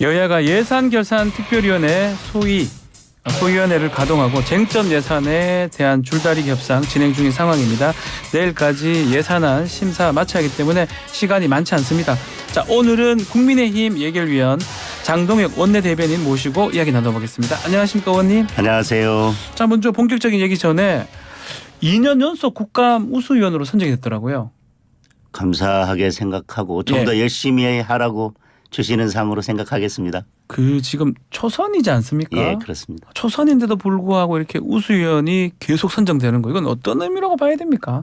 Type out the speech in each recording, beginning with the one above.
여야가 예산결산특별위원회 소위원회를 가동하고 쟁점 예산에 대한 줄다리기 협상 진행 중인 상황입니다. 내일까지 예산안 심사 마쳐야 하기 때문에 시간이 많지 않습니다. 자, 오늘은 국민의힘 예결위원 장동혁 원내대변인 모시고 이야기 나눠보겠습니다. 안녕하십니까, 의원님? 안녕하세요. 자, 먼저 본격적인 얘기 전에 2년 연속 국감 우수위원으로 선정이 됐더라고요. 감사하게 생각하고 좀 더 열심히 하라고 주시는 상으로 생각하겠습니다. 그 지금 초선이지 않습니까? 예, 그렇습니다. 초선인데도 불구하고 이렇게 우수위원이 계속 선정되는 거 이건 어떤 의미라고 봐야 됩니까?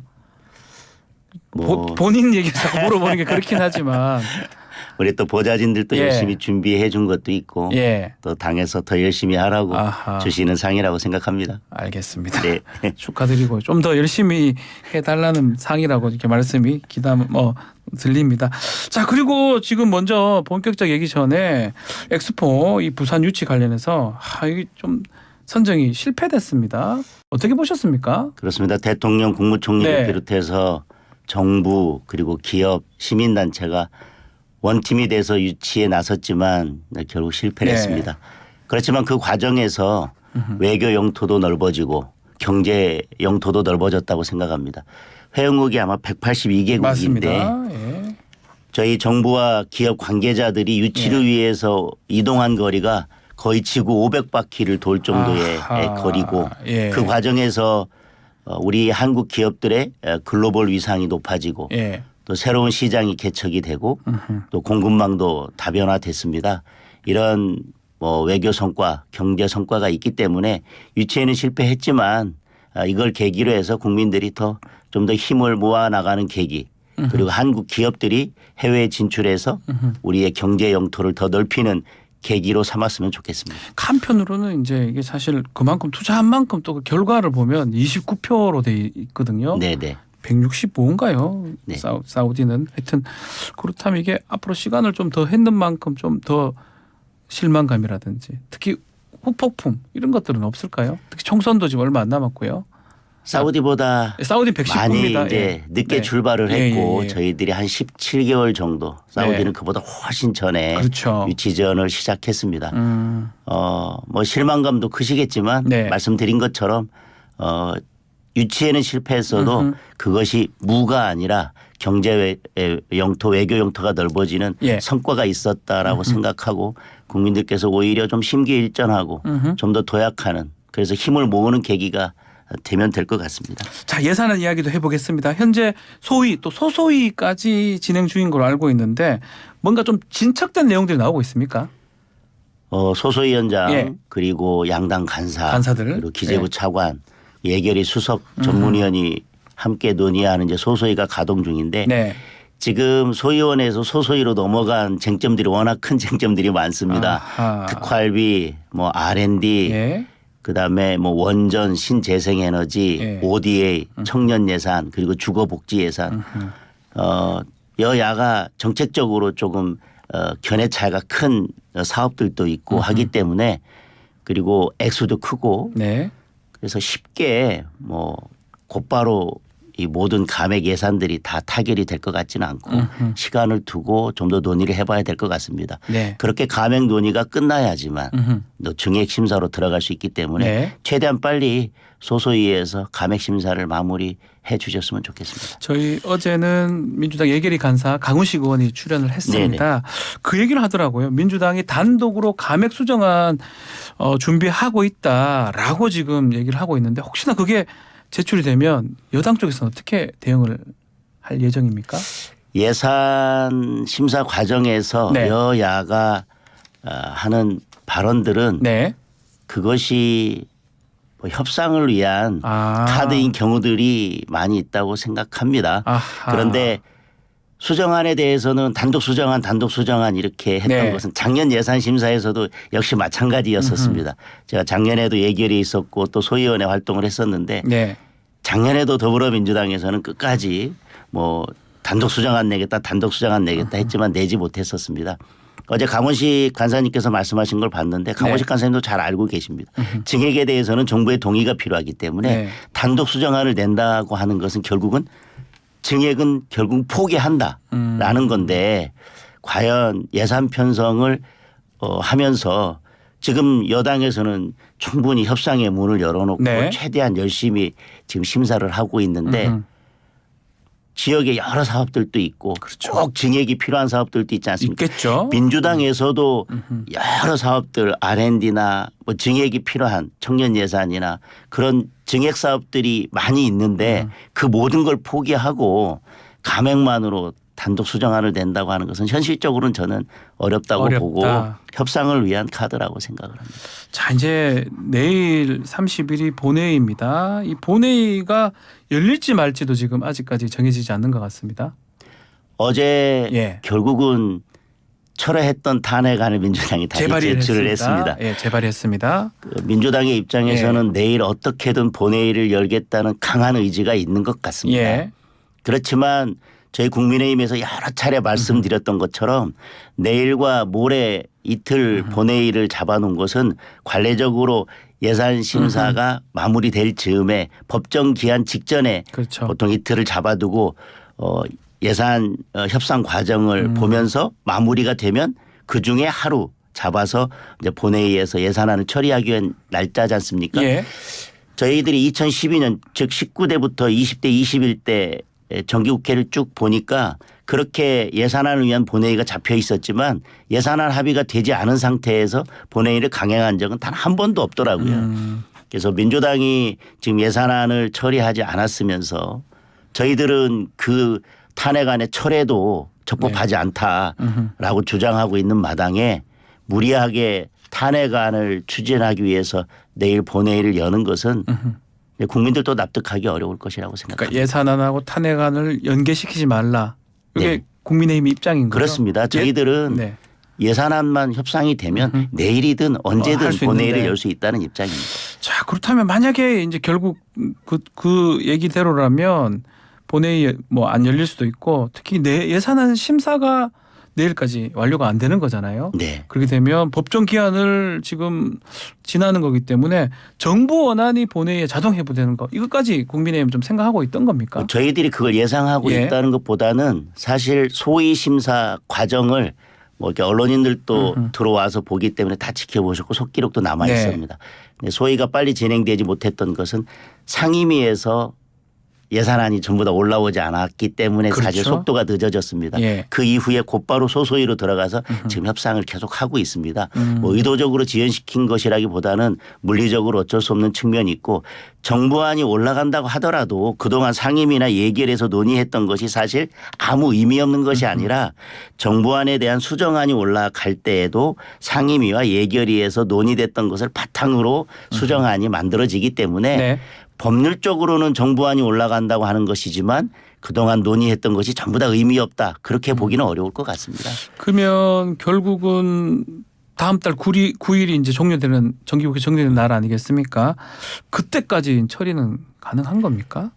본인 얘기 자꾸 물어보는 게 그렇긴 하지만 우리 또 보좌진들도 예. 열심히 준비해 준 것도 있고 예. 또 당에서 더 열심히 하라고 아하. 주시는 상이라고 생각합니다. 알겠습니다. 네. 축하드리고 좀 더 열심히 해달라는 상이라고 이렇게 말씀이 들립니다. 자, 그리고 지금 먼저 본격적 얘기 전에 엑스포 이 부산 유치 관련해서 이게 좀 선정이 실패됐습니다. 어떻게 보셨습니까? 그렇습니다. 대통령 국무총리를 네. 비롯해서 정부 그리고 기업 시민단체가 원팀이 돼서 유치에 나섰지만 결국 실패를 네. 했습니다. 그렇지만 그 과정에서 외교 영토도 넓어지고 경제 영토도 넓어졌다고 생각합니다. 회원국이 아마 182개국인데 맞습니다. 예. 저희 정부와 기업 관계자들이 유치를 위해서 이동한 거리가 거의 지구 500바퀴를 돌 정도의 아하. 거리고 예. 그 과정에서 우리 한국 기업들의 글로벌 위상이 높아지고 예. 또 새로운 시장이 개척이 되고 또 공급망도 다변화됐습니다. 이런 외교 성과, 경제 성과가 있기 때문에 유치에는 실패했지만 이걸 계기로 해서 국민들이 좀 더 힘을 모아 나가는 계기 그리고 한국 기업들이 해외에 진출해서 우리의 경제 영토를 더 넓히는 계기로 삼았으면 좋겠습니다. 한편으로는 이제 이게 사실 그만큼 투자한 만큼 또 그 결과를 보면 29표로 돼 있거든요. 네네. 165인가요? 네. 사우디는 하여튼 그렇다면 이게 앞으로 시간을 좀 더 했는 만큼 좀 더 실망감이라든지 특히 후폭풍 이런 것들은 없을까요? 특히 총선도 지금 얼마 안 남았고요. 사우디보다 사우디 많이 119입니다. 이제 늦게 네. 출발을 했고 예. 저희들이 한 17개월 정도 사우디는 네. 그보다 훨씬 전에 그렇죠. 유치 지원을 시작했습니다. 실망감도 크시겠지만 네. 말씀드린 것처럼 유치에는 실패했어도 그것이 무가 아니라 경제 영토 외교 영토가 넓어지는 예. 성과가 있었다라고 생각하고 국민들께서 오히려 좀 심기일전하고 좀 더 도약하는 그래서 힘을 모으는 계기가 되면 될 것 같습니다. 자, 예산안 이야기도 해보겠습니다. 현재 소위 또 소소위까지 진행 중인 걸로 알고 있는데 뭔가 좀 진척된 내용들이 나오고 있습니까? 소소위원장 예. 그리고 양당 간사들 그리고 기재부 예. 차관 예결위 수석 전문위원이 함께 논의하는 이제 소소위가 가동 중인데 네. 지금 소위원회에서 소소위로 넘어간 쟁점들이 워낙 큰 쟁점들이 많습니다. 아하. 특활비, R&D, 예. 그다음에 원전, 신재생에너지, 예. ODA, 청년 예산 그리고 주거복지 예산. 여야가 정책적으로 조금 견해 차이가 큰 사업들도 있고 하기 때문에 그리고 액수도 크고 네. 그래서 쉽게 곧바로 이 모든 감액 예산들이 다 타결이 될 것 같지는 않고 시간을 두고 좀 더 논의를 해봐야 될 것 같습니다. 네. 그렇게 감액 논의가 끝나야지만 또 증액 심사로 들어갈 수 있기 때문에 네. 최대한 빨리 소소위에서 감액 심사를 마무리해 주셨으면 좋겠습니다. 저희 어제는 민주당 예결위 간사 강훈식 의원이 출연을 했습니다. 네네. 그 얘기를 하더라고요. 민주당이 단독으로 감액 수정안 준비하고 있다라고 지금 얘기를 하고 있는데 혹시나 그게 제출이 되면 여당 쪽에서는 어떻게 대응을 할 예정입니까? 예산 심사 과정에서 네. 여야가 하는 발언들은 네. 그것이 협상을 위한 카드인 경우들이 많이 있다고 생각합니다. 아하. 그런데 수정안에 대해서는 단독 수정안 이렇게 했던 네. 것은 작년 예산 심사에서도 역시 마찬가지였었습니다. 제가 작년에도 예결이 있었고 또 소위원회 활동을 했었는데 네. 작년에도 더불어민주당에서는 끝까지 단독 수정안 내겠다 했지만 내지 못했었습니다. 어제 강원식 간사님께서 말씀하신 걸 봤는데 강원식 간사님도 잘 알고 계십니다. 증액에 대해서는 정부의 동의가 필요하기 때문에 단독 수정안을 낸다고 하는 것은 결국은 증액은 결국 포기한다라는 건데 과연 예산 편성을 하면서 지금 여당에서는 충분히 협상의 문을 열어놓고 네. 최대한 열심히 지금 심사를 하고 있는데 지역에 여러 사업들도 있고 그렇죠. 꼭 증액이 필요한 사업들도 있지 않습니까? 있겠죠. 민주당에서도 여러 사업들 R&D나 뭐 증액이 필요한 청년 예산이나 그런 증액 사업들이 많이 있는데 그 모든 걸 포기하고 감액만으로 단독 수정안을 낸다고 하는 것은 현실적으로는 저는 어렵다고 어렵다. 보고 협상을 위한 카드라고 생각을 합니다. 자, 이제 내일 30일이 본회의입니다. 이 본회의가 열릴지 말지도 지금 아직까지 정해지지 않는 것 같습니다. 어제 예. 결국은 철회했던 탄핵안을 민주당이 다시 제출을 했습니다. 예, 재발했습니다. 그 민주당의 입장에서는 내일 어떻게든 본회의를 열겠다는 강한 의지가 있는 것 같습니다. 예. 그렇지만 저희 국민의힘에서 여러 차례 말씀드렸던 것처럼 내일과 모레 이틀 본회의를 잡아놓은 것은 관례적으로 예산 심사가 마무리될 즈음에 법정 기한 직전에 그렇죠. 보통 이틀을 잡아두고 예산 협상 과정을 보면서 마무리가 되면 그중에 하루 잡아서 이제 본회의에서 예산안을 처리하기 위한 날짜지 않습니까? 예. 저희들이 2012년 즉 19대부터 20대 21대 정기국회를 쭉 보니까 그렇게 예산안을 위한 본회의가 잡혀 있었지만 예산안 합의가 되지 않은 상태에서 본회의를 강행한 적은 단 한 번도 없더라고요. 그래서 민주당이 지금 예산안을 처리하지 않았으면서 저희들은 그 탄핵안의 철회도 적법하지 않다라고 주장하고 있는 마당에 무리하게 탄핵안을 추진하기 위해서 내일 본회의를 여는 것은 국민들도 납득하기 어려울 것이라고 생각합니다. 그러니까 예산안하고 탄핵안을 연계시키지 말라. 이게 네. 국민의힘 입장인 거죠. 그렇습니다. 저희들은 네. 예산안만 협상이 되면 내일이든 언제든 할수 본회의를 있는데. 열 수 있다는 입장입니다. 자, 그렇다면 만약에 이제 결국 그 얘기대로라면 본회의 뭐 안 열릴 수도 있고 특히 예산안 심사가 내일까지 완료가 안 되는 거잖아요. 네. 그렇게 되면 법정 기한을 지금 지나는 거기 때문에 정부 원안이 본회의에 자동 회부되는 거 이것까지 국민의힘 좀 생각하고 있던 겁니까? 저희들이 그걸 예상하고 예. 있다는 것보다는 사실 소위 심사 과정을 뭐 이렇게 언론인들도 들어와서 보기 때문에 다 지켜보셨고 속기록도 남아 네. 있습니다. 근데 소위가 빨리 진행되지 못했던 것은 상임위에서 예산안이 전부 다 올라오지 않았기 때문에 그렇죠. 사실 속도가 늦어졌습니다. 예. 그 이후에 곧바로 소소위로 들어가서 지금 협상을 계속 하고 있습니다. 뭐 의도적으로 지연시킨 것이라기보다는 물리적으로 어쩔 수 없는 측면이 있고 정부안이 올라간다고 하더라도 그동안 상임위나 예결에서 논의했던 것이 사실 아무 의미 없는 것이 아니라 정부안에 대한 수정안이 올라갈 때에도 상임위와 예결위에서 논의됐던 것을 바탕으로 수정안이 만들어지기 때문에 네. 법률적으로는 정부안이 올라간다고 하는 것이지만 그동안 논의했던 것이 전부 다 의미 없다. 그렇게 보기는 어려울 것 같습니다. 그러면 결국은 다음 달 9일이 이제 종료되는 정기국회 종료되는 날 아니겠습니까? 그때까지 처리는 가능한 겁니까?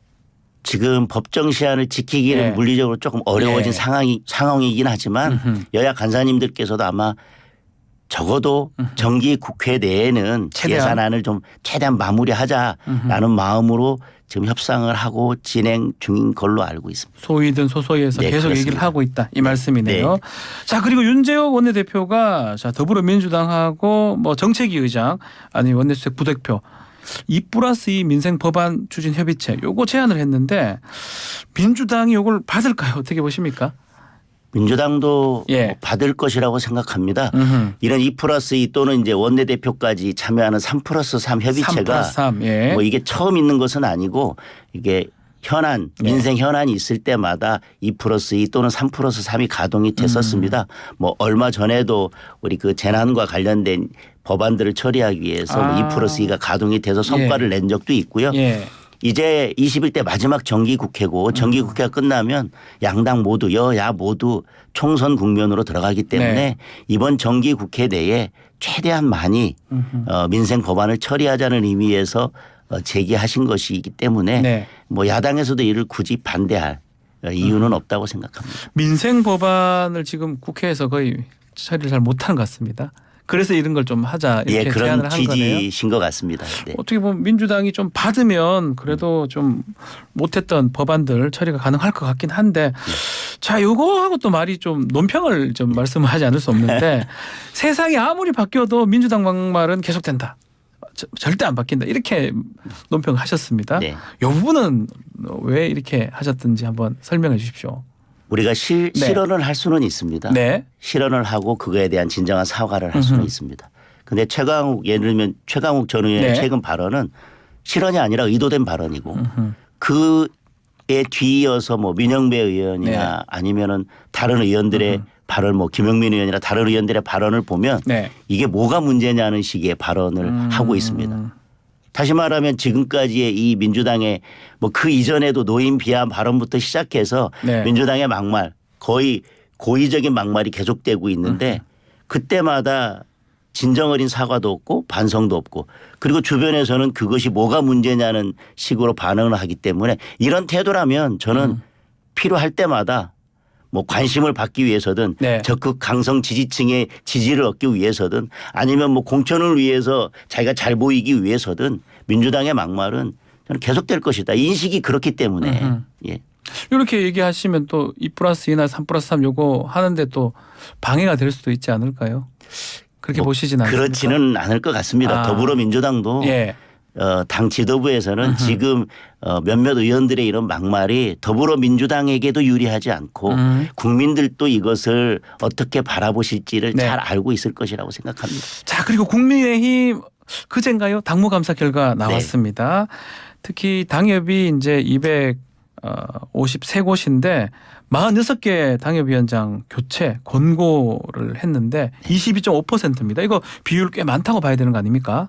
지금 법정 시한을 지키기는 예. 물리적으로 조금 어려워진 예. 상황이긴 하지만 여야 간사님들께서도 아마 적어도 정기 국회 내에는 최대한. 예산안을 좀 최대한 마무리하자라는 마음으로 지금 협상을 하고 진행 중인 걸로 알고 있습니다. 소위든 소소위에서 네, 계속 얘기를 그렇습니다. 하고 있다 이 말씀이네요. 네. 자, 그리고 윤재욱 원내대표가 자 더불어민주당하고 뭐 정책위 의장 아니 원내수석 부대표 2+2 민생 법안 추진 협의체 요거 제안을 했는데 민주당이 요걸 받을까요? 어떻게 보십니까? 민주당도 예. 뭐 받을 것이라고 생각합니다. 음흠. 이런 2+2 또는 이제 원내대표까지 참여하는 3+3 협의체가 3+3 예. 뭐 이게 처음 있는 것은 아니고 이게 현안 민생 현안이 있을 때마다 2+2 또는 3+3이 가동이 됐었습니다. 뭐 얼마 전에도 우리 그 재난과 관련된 법안들을 처리하기 위해서 뭐 2+2가 가동이 돼서 성과를 낸 적도 있고요. 예. 이제 21대 마지막 정기국회고 정기국회가 끝나면 양당 모두 여야 모두 총선 국면으로 들어가기 때문에 네. 이번 정기국회 내에 최대한 많이 민생 법안을 처리하자는 의미에서 제기하신 것이기 때문에 네. 뭐 야당에서도 이를 굳이 반대할 이유는 없다고 생각합니다. 민생 법안을 지금 국회에서 거의 처리를 잘 못하는 것 같습니다. 그래서 이런 걸 좀 하자 이렇게 그런 제안을 한 거네요. 취지신 것 같습니다. 네. 어떻게 보면 민주당이 좀 받으면 그래도 좀 못했던 법안들 처리가 가능할 것 같긴 한데 자 요거하고 또 말이 좀 논평을 좀 말씀을 하지 않을 수 없는데 세상이 아무리 바뀌어도 민주당 막말은 계속된다. 절대 안 바뀐다. 이렇게 논평을 하셨습니다. 네. 이 부분은 왜 이렇게 하셨든지 한번 설명해 주십시오. 우리가 실언을 할 수는 있습니다. 네. 실언을 하고 그거에 대한 진정한 사과를 할 수는 있습니다. 그런데 예를 들면 최강욱 전 의원의 네. 최근 발언은 실언이 아니라 의도된 발언이고 그에 뒤이어서 뭐 민영배 의원이나 네. 아니면은 다른 의원들의 발언 뭐 김용민 의원이나 다른 의원들의 발언을 보면 네. 이게 뭐가 문제냐는 식의 발언을 하고 있습니다. 다시 말하면 지금까지의 이 민주당의 뭐 그 이전에도 노인 비하 발언부터 시작해서 네. 민주당의 막말 거의 고의적인 막말이 계속되고 있는데 그때마다 진정 어린 사과도 없고 반성도 없고 그리고 주변에서는 그것이 뭐가 문제냐는 식으로 반응을 하기 때문에 이런 태도라면 저는 필요할 때마다 뭐 관심을 받기 위해서든 네. 적극 강성 지지층의 지지를 얻기 위해서든 아니면 뭐 공천을 위해서 자기가 잘 보이기 위해서든 민주당의 막말은 저는 계속될 것이다. 인식이 그렇기 때문에 예. 이렇게 얘기하시면 또 2+2나 3+3 요거 하는데 또 방해가 될 수도 있지 않을까요? 그렇게 뭐 보시진 않습니까? 그렇지는 않을 것 같습니다. 더불어민주당도 예. 당 지도부에서는 지금 몇몇 의원들의 이런 막말이 더불어민주당에게도 유리하지 않고 국민들도 이것을 어떻게 바라보실지를 네. 잘 알고 있을 것이라고 생각합니다. 자 그리고 국민의힘 그제인가요? 당무감사 결과 나왔습니다. 특히 당협이 이제 253곳인데 46개 당협위원장 교체 권고를 했는데 22.5%입니다. 이거 비율 꽤 많다고 봐야 되는 거 아닙니까?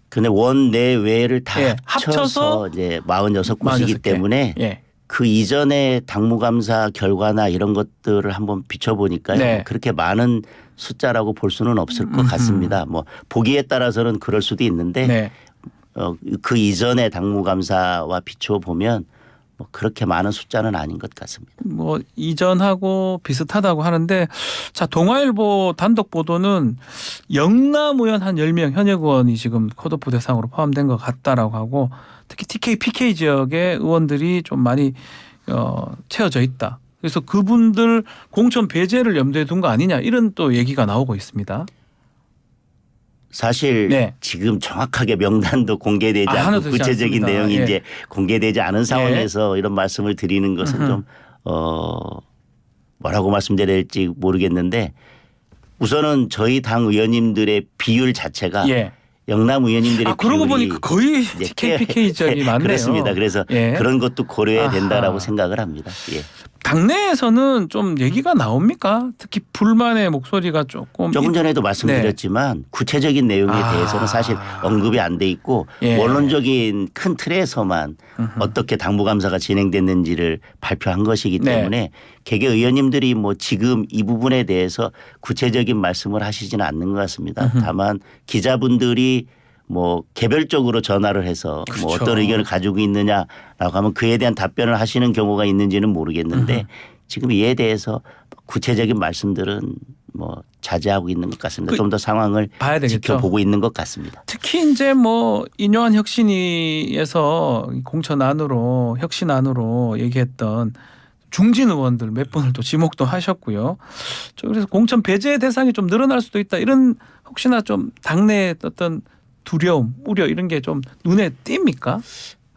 그런데 원내외를 다 예, 합쳐서 합쳐서 이제 46곳이기 46개. 때문에 예. 그 이전의 당무감사 결과나 이런 것들을 한번 비춰보니까요. 네. 그렇게 많은 숫자라고 볼 수는 없을 것 같습니다. 뭐 보기에 따라서는 그럴 수도 있는데 네. 그 이전의 당무감사와 비추어 보면 뭐 그렇게 많은 숫자는 아닌 것 같습니다. 뭐 이전하고 비슷하다고 하는데 자 동아일보 단독 보도는 영남 의원 한 10명 현역 의원이 지금 컷오프 대상으로 포함된 것 같다라고 하고 특히 TK, PK 지역의 의원들이 좀 많이 채워져 있다. 그래서 그분들 공천 배제를 염두에 둔 거 아니냐 이런 또 얘기가 나오고 있습니다. 사실 네. 지금 정확하게 명단도 공개되지 않고 하나도 되지 구체적인 않습니다. 내용이 예. 이제 공개되지 않은 상황에서 이런 말씀을 드리는 것은 좀 뭐라고 말씀드려야 될지 모르겠는데 우선은 저희 당 의원님들의 비율 자체가 예. 영남 의원님들의 그러고 비율이 보니까 거의 TK, PK 지역이 많네요. 그렇습니다. 그래서 예. 그런 것도 고려해야 된다라고 아하. 생각을 합니다. 예. 당내에서는 좀 얘기가 나옵니까? 특히 불만의 목소리가 조금 전에도 말씀드렸지만 구체적인 내용에 대해서는 사실 언급이 안 돼 있고 예. 원론적인 큰 틀에서만 어떻게 당무감사가 진행됐는지를 발표한 것이기 때문에 개개 의원님들이 뭐 지금 이 부분에 대해서 구체적인 말씀을 하시지는 않는 것 같습니다. 다만 기자분들이 뭐 개별적으로 전화를 해서 그렇죠. 뭐 어떤 의견을 가지고 있느냐라고 하면 그에 대한 답변을 하시는 경우가 있는지는 모르겠는데 지금 이에 대해서 구체적인 말씀들은 뭐 자제하고 있는 것 같습니다. 좀 더 상황을 봐야 되겠죠. 지켜보고 있는 것 같습니다. 특히 이제 뭐 인요한 혁신위에서 공천 안으로 혁신 안으로 얘기했던 중진 의원들 몇 분을 또 지목도 하셨고요. 그래서 공천 배제 대상이 좀 늘어날 수도 있다. 이런 혹시나 좀 당내의 어떤 두려움, 우려 이런 게 좀 눈에 띕니까?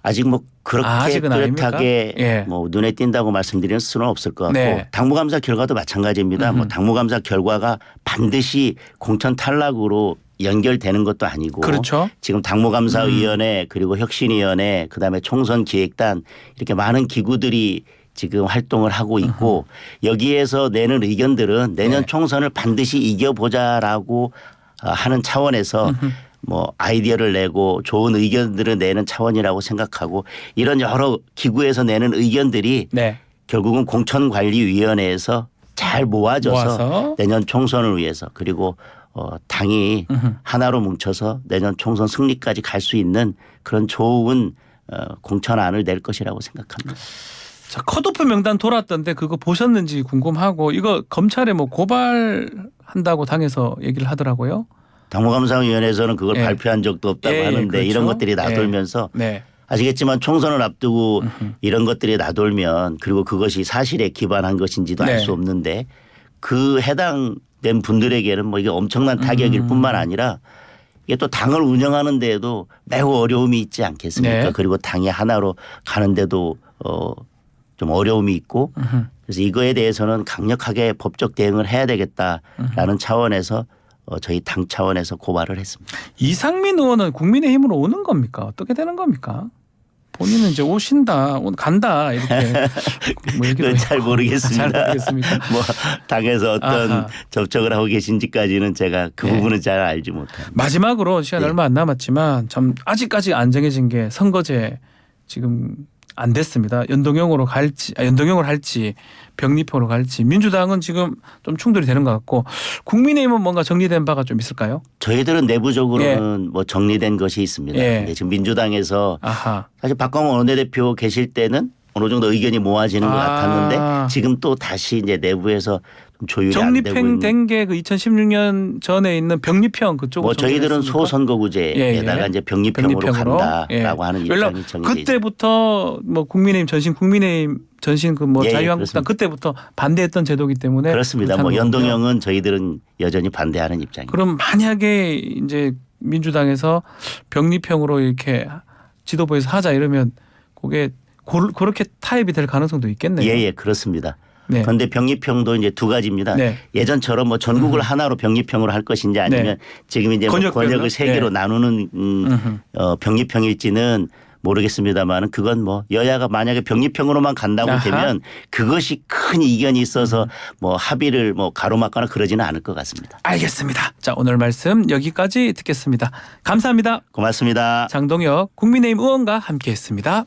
아직 뭐 그렇게 아직은 뚜렷하게 예. 뭐 눈에 띈다고 말씀드릴 수는 없을 것 같고 네. 당무감사 결과도 마찬가지입니다. 뭐 당무감사 결과가 반드시 공천 탈락으로 연결되는 것도 아니고 그렇죠. 지금 당무감사위원회 그리고 혁신위원회 그다음에 총선기획단 이렇게 많은 기구들이 지금 활동을 하고 있고 여기에서 내는 의견들은 내년 총선을 반드시 이겨보자라고 하는 차원에서 뭐 아이디어를 내고 좋은 의견들을 내는 차원이라고 생각하고 이런 여러 기구에서 내는 의견들이 네. 결국은 공천관리위원회에서 잘 모아져서 모아서. 내년 총선을 위해서 그리고 당이 하나로 뭉쳐서 내년 총선 승리까지 갈 수 있는 그런 좋은 공천안을 낼 것이라고 생각합니다. 자, 컷오프 명단 돌았던데 그거 보셨는지 궁금하고 이거 검찰에 뭐 고발한다고 당에서 얘기를 하더라고요. 당무감사위원회에서는 그걸 예. 발표한 적도 없다고 예, 하는데 그렇죠. 이런 것들이 나돌면서 네. 아시겠지만 총선을 앞두고 이런 것들이 나돌면 그리고 그것이 사실에 기반한 것인지도 네. 알 수 없는데 그 해당된 분들에게는 뭐 이게 엄청난 타격일 뿐만 아니라 이게 또 당을 운영하는 데에도 매우 어려움이 있지 않겠습니까? 네. 그리고 당이 하나로 가는데도 좀 어려움이 있고 그래서 이거에 대해서는 강력하게 법적 대응을 해야 되겠다라는 차원에서 저희 당 차원에서 고발을 했습니다. 이상민 의원은 국민의힘으로 오는 겁니까? 어떻게 되는 겁니까? 본인은 이제 오신다, 간다 이렇게 뭐 얘기도 그건 잘 모르겠습니다. 잘 모르겠습니까? 뭐 당에서 어떤 아하. 접촉을 하고 계신지까지는 제가 그 네. 부분은 잘 알지 못합니다. 마지막으로 시간 네. 얼마 안 남았지만 참 아직까지 안 정해진 게 선거제 지금 안 됐습니다. 연동형으로 할지 병리표로 갈지 민주당은 지금 좀 충돌이 되는 것 같고 국민의힘은 뭔가 정리된 바가 좀 있을까요? 저희들은 내부적으로는 뭐 정리된 것이 있습니다. 예. 근데 지금 민주당에서 아하. 사실 박광원 원내대표 계실 때는 어느 정도 의견이 모아지는 것 아. 같았는데 지금 또 다시 이제 내부에서 좀 조율이 안 되고 있는. 정립된 게 그 2016년 전에 있는 병리평 그쪽으로 뭐 저희들은 정리됐습니까? 소선거구제에다가 예, 예. 이제 병리평으로 병리평으로. 간다라고 예. 하는 원래 입장이 정해져 있습니다. 그때부터 뭐 국민의힘 전신 그 뭐 예, 자유한국당 그렇습니다. 그때부터 반대했던 제도이기 때문에 그렇습니다. 뭐 그렇다는 거고요. 연동형은 저희들은 여전히 반대하는 입장입니다. 그럼 만약에 이제 민주당에서 병리평으로 이렇게 지도부에서 하자 이러면 그게 그렇게 타협이 될 가능성도 있겠네요. 예, 그렇습니다. 네. 그런데 병리평도 이제 두 가지입니다. 네. 예전처럼 뭐 전국을 하나로 병리평으로 할 것인지 아니면 네. 지금 이제 뭐 권역별로? 권역을 세 개로 네. 나누는 병리평일지는 모르겠습니다만 그건 뭐 여야가 만약에 병리평으로만 간다고 아하. 되면 그것이 큰 이견이 있어서 뭐 합의를 뭐 가로막거나 그러지는 않을 것 같습니다. 알겠습니다. 자, 오늘 말씀 여기까지 듣겠습니다. 감사합니다. 고맙습니다. 장동혁 국민의힘 의원과 함께했습니다.